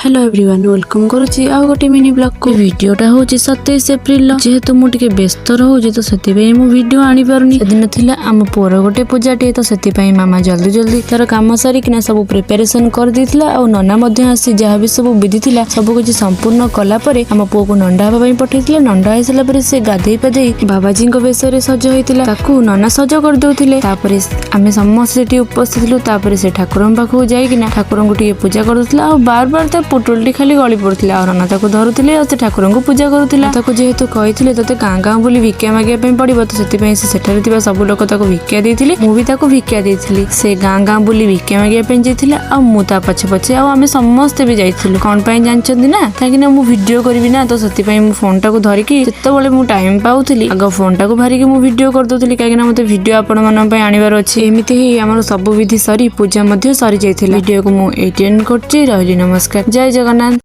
Hello everyone welcome करुच्ची आउ गोटे mini blog को वीडियोटा हूँ 27 एप्रिल जेहेतु मुझे व्यस्त रोचे तो से वीडियो आनी पारुनी सेदिन थिला आम पुअर गोटे पूजाटे तो से मामा जल्दी जल्दी तार काम सारिकिना सब प्रिपेरेसन कर देथिला और नना मध्य आसी जहाँ भी सब विधि थिला सब कुछ संपूर्ण कला परे आम पुओ को नंडा हवा पठेइथिला। नंडा हो सारा पर से गाधेई पाधेई बाबाजी बेश सज होता ताकू नना सज कर दौले आम समस्त उपस्थित थिलु। तापर से ठाकुर पाखु जाइकिना ठाकुर को पूजा करुला बार बार पुटुलटी खाली गली पड़ता और नना ताको धरुले और ठाकुर को पूजा करुला। जेहेतु कही तोते गाँ गाँ बोली भिक्षा मागे पड़ो तो से सब लोग भिक्षा देते मुझे भिक्षा देती से गाँ गाँ बोली भिक्षा मागे जाइए मुझे पछे पछे आम समस्ते भी जाइलु कौन जानते ना कहीं मुझे भिडियो करी ना तो से फोन टाक धरिकी जिते मुझे टाइम पाऊली आग फोन टाक भारिकी मुझे भिडियो करदे कहीं मत भिडियो आपण मानी आनबार अच्छे एमती ही आम सब विधि सरी पूजा सरी जाइए। भिडियो को मुझे एंड कर नमस्कार जय जगन्नाथ।